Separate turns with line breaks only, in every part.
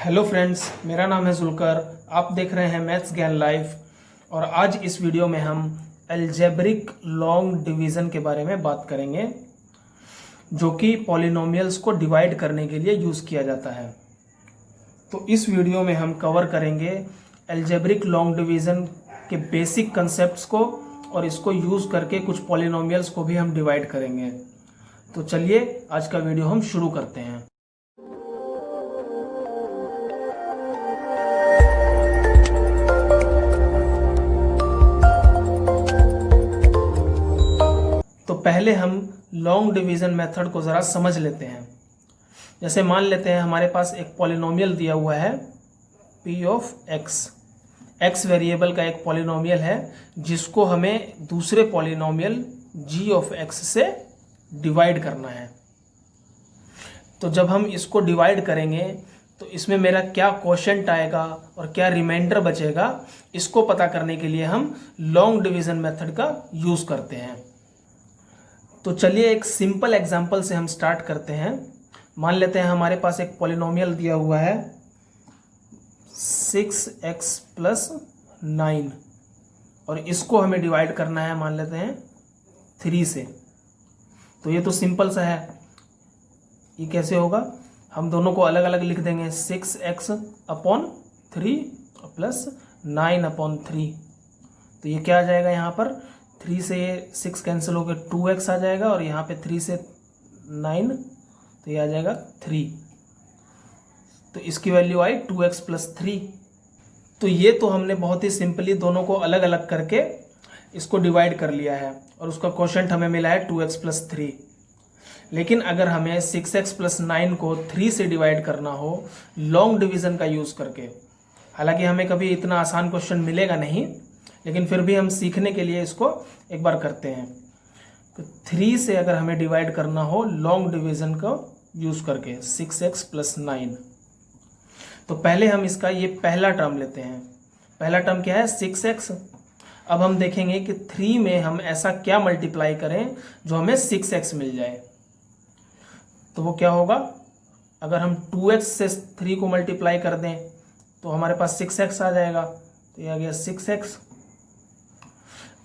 Hello friends, मेरा नाम है जुल्कर। आप देख रहे हैं मैथ्स ज्ञान लाइव। और आज इस वीडियो में हम अलजेब्रिक लॉन्ग डिवीज़न के बारे में बात करेंगे, जो कि पॉलिनोमियल्स को डिवाइड करने के लिए यूज़ किया जाता है। तो इस वीडियो में हम कवर करेंगे अलजेब्रिक लॉन्ग डिवीज़न के बेसिक कंसेप्ट्स को, और इसको यूज़ करके कुछ पॉलिनोमियल्स को भी हम डिवाइड करेंगे। तो चलिए आज का वीडियो हम शुरू करते हैं। तो पहले हम लॉन्ग डिवीज़न मेथड को ज़रा समझ लेते हैं। जैसे मान लेते हैं हमारे पास एक पॉलिनोमियल दिया हुआ है p of x। x variable का एक पॉलिनोमियल है जिसको हमें दूसरे पॉलिनोमियल g ऑफ x से डिवाइड करना है। तो जब हम इसको डिवाइड करेंगे तो इसमें मेरा क्या क्वोशंट आएगा और क्या रिमाइंडर बचेगा, इसको पता करने के लिए हम लॉन्ग डिवीज़न मेथड का यूज़ करते हैं। तो चलिए एक सिंपल एग्जांपल से हम स्टार्ट करते हैं। मान लेते हैं हमारे पास एक पॉलिनोमियल दिया हुआ है 6x प्लस 9, और इसको हमें डिवाइड करना है, मान लेते हैं 3 से। तो ये तो सिंपल सा है। ये कैसे होगा, हम दोनों को अलग अलग लिख देंगे। 6x upon 3 plus 9 upon 3। तो ये क्या आ जाएगा, यहाँ पर 3 से ये 6 कैंसिल होकर 2x आ जाएगा, और यहाँ पे 3 से 9, तो ये आ जाएगा 3। तो इसकी वैल्यू आई 2x प्लस 3। तो ये तो हमने बहुत ही सिंपली दोनों को अलग अलग करके इसको डिवाइड कर लिया है, और उसका क्वोशंट हमें मिला है 2x प्लस 3। लेकिन अगर हमें 6x प्लस 9 को 3 से डिवाइड करना हो लॉन्ग डिवीज़न का यूज़ करके, हालांकि हमें कभी इतना आसान क्वेश्चन मिलेगा नहीं, लेकिन फिर भी हम सीखने के लिए इसको एक बार करते हैं। तो 3 से अगर हमें डिवाइड करना हो लॉन्ग डिवीज़न को यूज़ करके 6x प्लस 9, तो पहले हम इसका ये पहला टर्म लेते हैं। पहला टर्म क्या है, 6x। अब हम देखेंगे कि 3 में हम ऐसा क्या मल्टीप्लाई करें जो हमें 6x मिल जाए। तो वो क्या होगा, अगर हम 2x से 3 को मल्टीप्लाई कर दें तो हमारे पास 6x आ जाएगा। तो ये आ गया 6x।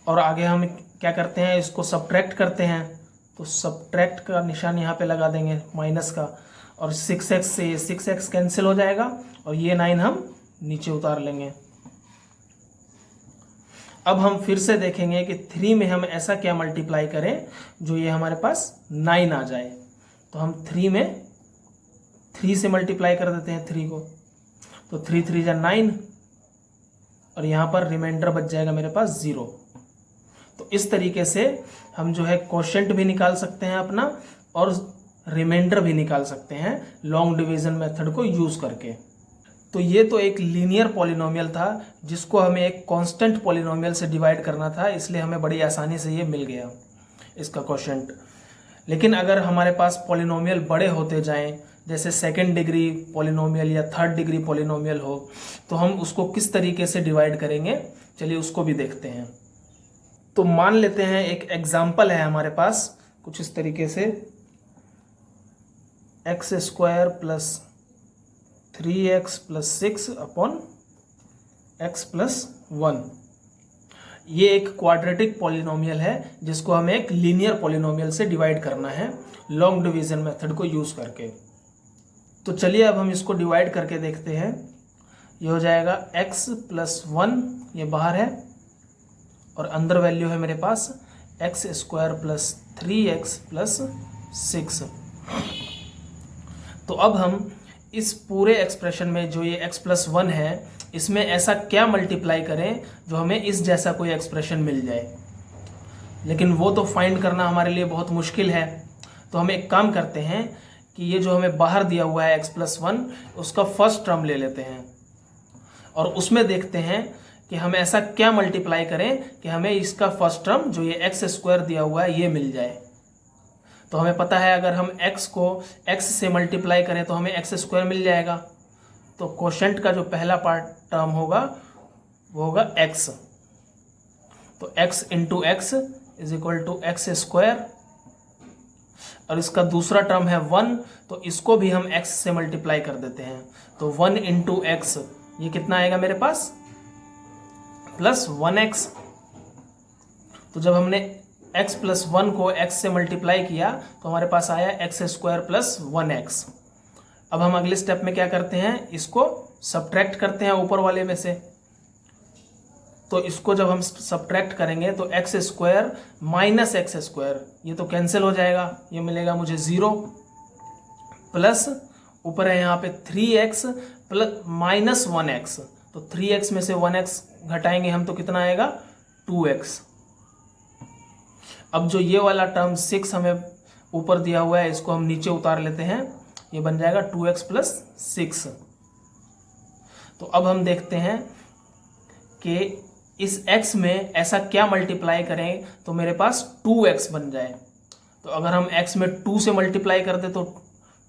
और आगे हम क्या करते हैं, इसको सब्ट्रैक्ट करते हैं। तो सब्ट्रैक्ट का निशान यहाँ पे लगा देंगे, माइनस का, और 6x से 6x कैंसिल हो जाएगा, और ये 9 हम नीचे उतार लेंगे। अब हम फिर से देखेंगे कि 3 में हम ऐसा क्या मल्टीप्लाई करें जो ये हमारे पास 9 आ जाए। तो हम 3 में 3 से मल्टीप्लाई कर देते हैं 3 को। तो 3 3 जा 9, और यहाँ पर रिमाइंडर बच जाएगा मेरे पास 0। तो इस तरीके से हम जो है क्वोशंट भी निकाल सकते हैं अपना, और रिमाइंडर भी निकाल सकते हैं लॉन्ग डिवीज़न मेथड को यूज़ करके। तो ये तो एक लीनियर पॉलिनोमियल था जिसको हमें एक कांस्टेंट पॉलिनोमियल से डिवाइड करना था, इसलिए हमें बड़ी आसानी से ये मिल गया इसका क्वोशंट। लेकिन अगर हमारे पास पॉलिनोमियल बड़े होते जाएं, जैसे सेकंड डिग्री पॉलिनोमियल या थर्ड डिग्री पॉलिनोमियल हो, तो हम उसको किस तरीके से डिवाइड करेंगे, चलिए उसको भी देखते हैं। तो मान लेते हैं एक एग्जाम्पल है हमारे पास कुछ इस तरीके से, x square plus 3x plus 6 upon x plus 1। ये एक क्वाड्रेटिक पॉलिनोमियल है जिसको हमें एक लीनियर पॉलिनोमियल से डिवाइड करना है लॉन्ग डिवीज़न मेथड को यूज़ करके। तो चलिए अब हम इसको डिवाइड करके देखते हैं। ये हो जाएगा x प्लस 1, ये बाहर है, और अंदर वैल्यू है मेरे पास x square plus 3x plus 6। तो अब हम इस पूरे एक्सप्रेशन में जो ये x प्लस 1 है, इसमें ऐसा क्या मल्टीप्लाई करें जो हमें इस जैसा कोई एक्सप्रेशन मिल जाए। लेकिन वो तो फाइंड करना हमारे लिए बहुत मुश्किल है। तो हम एक काम करते हैं कि ये जो हमें बाहर दिया हुआ है x प्लस 1, उसका फर्स्ट टर्म ले लेते हैं, और उसमें देखते हैं कि हम ऐसा क्या मल्टीप्लाई करें कि हमें इसका फर्स्ट टर्म जो ये x स्क्वायर दिया हुआ है ये मिल जाए। तो हमें पता है अगर हम x को x से मल्टीप्लाई करें तो हमें x स्क्वायर मिल जाएगा। तो क्वोशंट का जो पहला पार्ट टर्म होगा वो होगा x। तो x into x is equal to x square. और इसका दूसरा टर्म है 1, तो इसको भी हम x से मल्टीप्लाई कर देते हैं। तो 1 इंटू एक्स, ये कितना आएगा मेरे पास, प्लस 1x। तो जब हमने x प्लस 1 को x से मल्टीप्लाई किया तो हमारे पास आया एक्स स्क्वायर प्लस 1x। अब हम अगले स्टेप में क्या करते हैं, इसको सब्ट्रैक्ट करते हैं ऊपर वाले में से। तो इसको जब हम सब्ट्रैक्ट करेंगे तो x square minus x square, ये तो कैंसिल हो जाएगा, ये मिलेगा मुझे 0, प्लस ऊपर है यहाँ पे 3x प्लस माइनस 1x। तो 3x में से 1x घटाएंगे हम तो कितना आएगा, 2x। अब जो ये वाला टर्म 6 हमें ऊपर दिया हुआ है, इसको हम नीचे उतार लेते हैं, ये बन जाएगा 2x प्लस 6। तो अब हम देखते हैं कि इस x में ऐसा क्या मल्टीप्लाई करें तो मेरे पास 2x बन जाए। तो अगर हम x में 2 से मल्टीप्लाई कर दे तो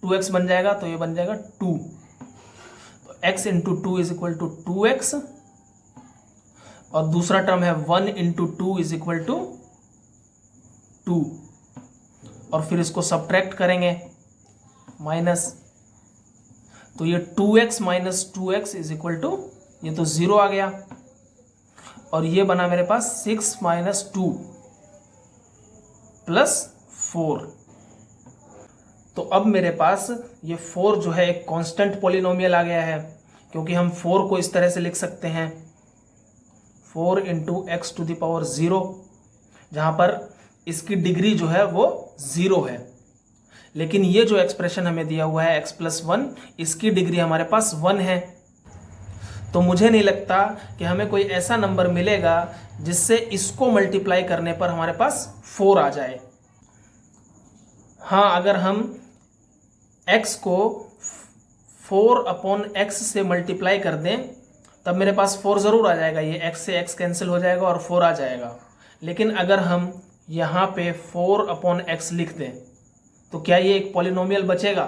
2x बन जाएगा, तो ये बन जाएगा 2। तो x into 2 is equal to 2x, और दूसरा टर्म है 1 इंटू 2 इज इक्वल टू 2, और फिर इसको सब्ट्रैक्ट करेंगे माइनस, तो ये 2x minus 2x is equal to, ये तो 0 आ गया, और ये बना मेरे पास 6 माइनस 2 प्लस 4। तो अब मेरे पास ये 4 जो है एक कांस्टेंट पॉलिनोमियल आ गया है, क्योंकि हम 4 को इस तरह से लिख सकते हैं 4 into x to the power 0, जहाँ पर इसकी डिग्री जो है वो 0 है। लेकिन ये जो एक्सप्रेशन हमें दिया हुआ है x प्लस 1, इसकी डिग्री हमारे पास 1 है। तो मुझे नहीं लगता कि हमें कोई ऐसा नंबर मिलेगा जिससे इसको मल्टीप्लाई करने पर हमारे पास 4 आ जाए। हाँ, अगर हम x को 4 अपॉन x से मल्टीप्लाई कर दें तब मेरे पास 4 ज़रूर आ जाएगा, ये x से x कैंसिल हो जाएगा और 4 आ जाएगा। लेकिन अगर हम यहाँ पे 4 अपॉन x लिख दें तो क्या ये एक पॉलिनोमियल बचेगा?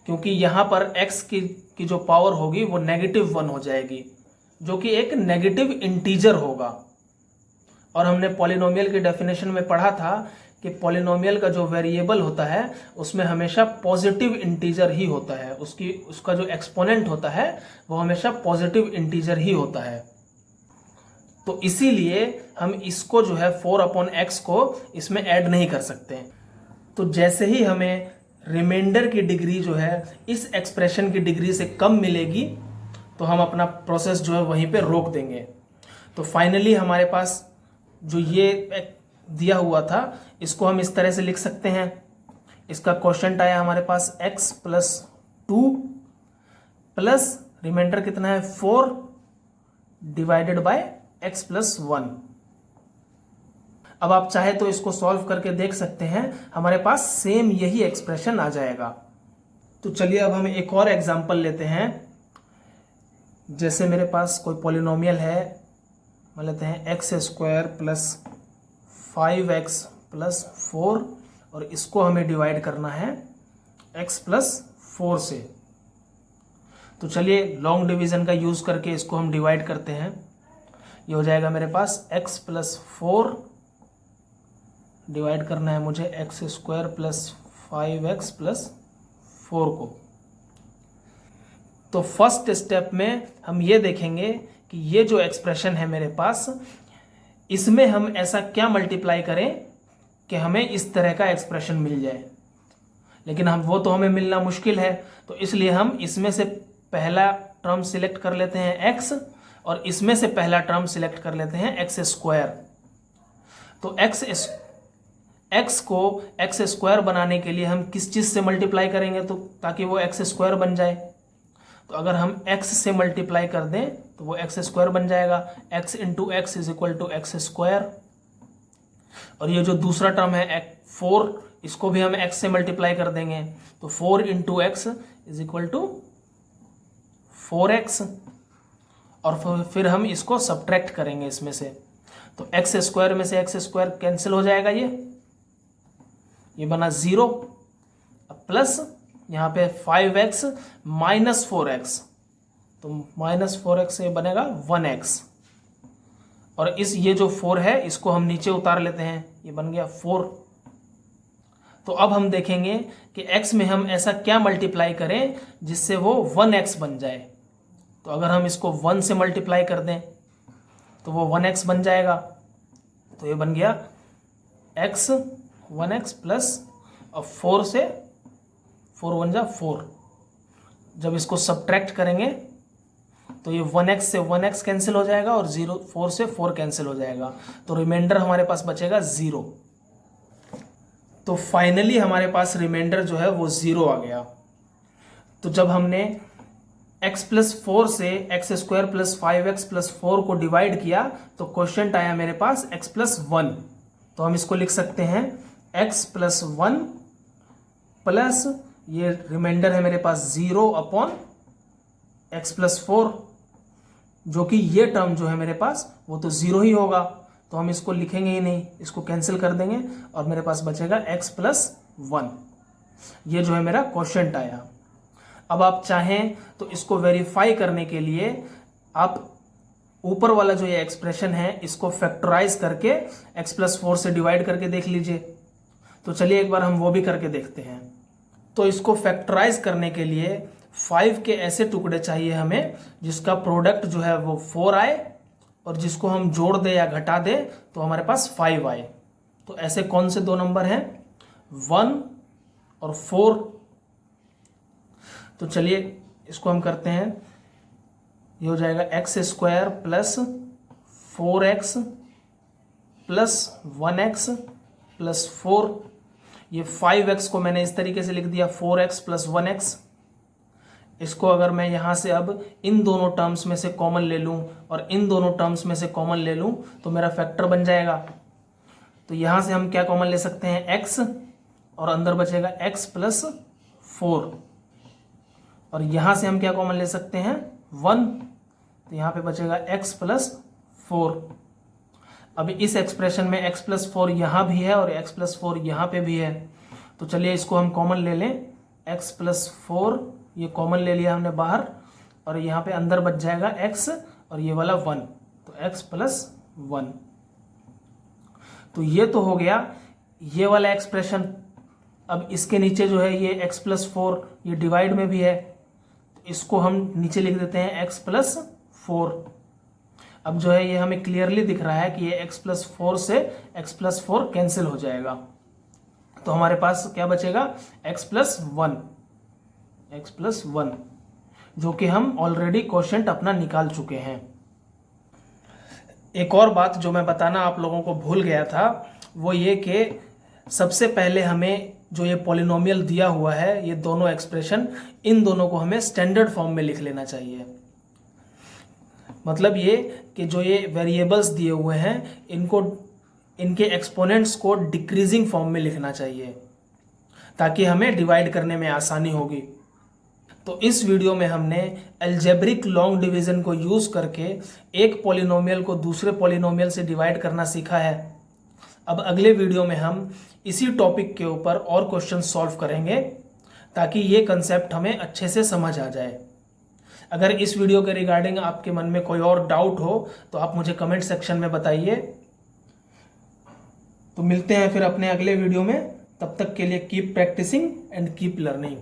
क्योंकि यहाँ पर x की जो पावर होगी वो -1 हो जाएगी, जो कि एक नेगेटिव इंटीजर होगा। और हमने पॉलिनोमियल की डेफिनेशन में पढ़ा था कि पॉलिनोमियल का जो वेरिएबल होता है उसमें हमेशा पॉजिटिव इंटीजर ही होता है, उसका जो एक्सपोनेंट होता है वो हमेशा पॉजिटिव इंटीजर ही होता है। तो इसीलिए हम इसको जो है 4 अपॉन एक्स को इसमें ऐड नहीं कर सकते। तो जैसे ही हमें रिमाइंडर की डिग्री जो है इस एक्सप्रेशन की डिग्री से कम मिलेगी तो हम अपना प्रोसेस जो है वहीं पे रोक देंगे। तो फाइनली हमारे पास जो ये दिया हुआ था इसको हम इस तरह से लिख सकते हैं। इसका क्वोशंट आया हमारे पास x प्लस 2 प्लस रिमाइंडर कितना है 4 डिवाइडेड बाय x प्लस 1। अब आप चाहे तो इसको सॉल्व करके देख सकते हैं, हमारे पास सेम यही एक्सप्रेशन आ जाएगा। तो चलिए अब हम एक और एग्जांपल लेते हैं। जैसे मेरे पास कोई पॉलिनोमियल है, मान लेते हैं x square plus 5x plus 4, और इसको हमें डिवाइड करना है x प्लस 4 से। तो चलिए लॉन्ग डिवीजन का यूज करके इसको हम डिवाइड करते हैं। ये हो जाएगा मेरे पास x प्लस 4 डिवाइड करना है मुझे x square plus 5x plus 4 को। तो फर्स्ट स्टेप में हम ये देखेंगे कि ये जो एक्सप्रेशन है मेरे पास, इसमें हम ऐसा क्या मल्टीप्लाई करें कि हमें इस तरह का एक्सप्रेशन मिल जाए। लेकिन वो तो हमें मिलना मुश्किल है, तो इसलिए हम इसमें से पहला टर्म सिलेक्ट कर लेते हैं x, और इसमें से पहला टर्म सिलेक्ट कर लेते हैं एक्स स्क्वायर। तो x को एक्स स्क्वायर बनाने के लिए हम किस चीज़ से मल्टीप्लाई करेंगे तो ताकि वो एक्स स्क्वायर बन जाए। तो अगर हम x से मल्टीप्लाई कर दें तो वो एक्स स्क्वायर बन जाएगा। x into x is equal to x square. और ये जो दूसरा टर्म है 4, इसको भी हम x से मल्टीप्लाई कर देंगे, तो 4 into x is equal to 4x। और फिर हम इसको सब्ट्रैक्ट करेंगे इसमें से, तो एक्स स्क्वायर में से एक्स स्क्वायर कैंसिल हो जाएगा, ये बना 0, प्लस यहाँ पे 5x माइनस 4x, तो माइनस 4x से बनेगा 1x। और ये जो 4 है इसको हम नीचे उतार लेते हैं, ये बन गया 4। तो अब हम देखेंगे कि x में हम ऐसा क्या मल्टीप्लाई करें जिससे वो 1x बन जाए। तो अगर हम इसको 1 से मल्टीप्लाई कर दें तो वो 1x बन जाएगा। तो ये बन गया x 1x प्लस, अब 4 से 4 बन जा 4। जब इसको सब्ट्रैक्ट करेंगे तो ये 1x से 1x कैंसिल हो जाएगा और 4 से 4 कैंसिल हो जाएगा, तो रिमाइंडर हमारे पास बचेगा 0। तो फाइनली हमारे पास रिमाइंडर जो है वो 0 आ गया। तो जब हमने x प्लस 4 से x square plus 5x plus 4 को डिवाइड किया तो क्वेश्चन आया मेरे पास x प्लस 1। तो हम इसको लिख सकते हैं x प्लस 1 प्लस ये रिमाइंडर है मेरे पास 0 अपॉन x प्लस 4, जो कि ये टर्म जो है मेरे पास वो तो 0 ही होगा, तो हम इसको लिखेंगे ही नहीं, इसको कैंसिल कर देंगे और मेरे पास बचेगा x प्लस 1। ये जो है मेरा क्वोशिएंट आया। अब आप चाहें तो इसको वेरीफाई करने के लिए आप ऊपर वाला जो ये एक्सप्रेशन है इसको फैक्टराइज करके x प्लस 4 से डिवाइड करके देख लीजिए। तो चलिए एक बार हम वो भी करके देखते हैं। तो इसको फैक्टराइज करने के लिए 5 के ऐसे टुकड़े चाहिए हमें जिसका प्रोडक्ट जो है वो 4 आए और जिसको हम जोड़ दे या घटा दे तो हमारे पास 5 आए। तो ऐसे कौन से दो नंबर हैं, 1 और 4। तो चलिए इसको हम करते हैं। ये हो जाएगा x square plus 4x plus 1x plus 4। ये 5x को मैंने इस तरीके से लिख दिया 4x प्लस 1x। इसको अगर मैं यहाँ से अब इन दोनों टर्म्स में से कॉमन ले लूँ और इन दोनों टर्म्स में से कॉमन ले लूँ तो मेरा फैक्टर बन जाएगा। तो यहाँ से हम क्या कॉमन ले सकते हैं, x, और अंदर बचेगा x प्लस 4। और यहाँ से हम क्या कॉमन ले सकते हैं, 1, तो यहाँ पे बचेगा x प्लस 4। अब इस एक्सप्रेशन में x प्लस 4 यहाँ भी है और x प्लस 4 यहाँ पे भी है। तो चलिए इसको हम कॉमन ले लें, x प्लस 4 ये कॉमन ले लिया हमने बाहर और यहाँ पे अंदर बच जाएगा x और ये वाला 1, तो x प्लस 1। तो ये तो हो गया ये वाला एक्सप्रेशन। अब इसके नीचे जो है ये x प्लस 4 ये डिवाइड में भी है, तो इसको हम नीचे लिख देते हैं x प्लस 4। अब जो है ये हमें क्लियरली दिख रहा है कि ये x प्लस 4 से x प्लस 4 कैंसिल हो जाएगा। तो हमारे पास क्या बचेगा, x प्लस 1, x प्लस 1, जो कि हम ऑलरेडी क्वोशिएंट अपना निकाल चुके हैं। एक और बात जो मैं बताना आप लोगों को भूल गया था वो ये कि सबसे पहले हमें जो ये पॉलिनोमियल दिया हुआ है, ये दोनों एक्सप्रेशन, इन दोनों को हमें स्टैंडर्ड फॉर्म में लिख लेना चाहिए। मतलब ये कि जो ये वेरिएबल्स दिए हुए हैं इनको, इनके एक्सपोनेंट्स को डिक्रीजिंग फॉर्म में लिखना चाहिए ताकि हमें डिवाइड करने में आसानी होगी। तो इस वीडियो में हमने अलजेब्रिक लॉन्ग डिवीजन को यूज़ करके एक पॉलिनोमियल को दूसरे पॉलिनोमियल से डिवाइड करना सीखा है। अब अगले वीडियो में हम इसी टॉपिक के ऊपर और क्वेश्चन सॉल्व करेंगे ताकि ये कंसेप्ट हमें अच्छे से समझ आ जाए। अगर इस वीडियो के रिगार्डिंग आपके मन में कोई और डाउट हो तो आप मुझे कमेंट सेक्शन में बताइए। तो मिलते हैं फिर अपने अगले वीडियो में, तब तक के लिए keep practising and keep learning.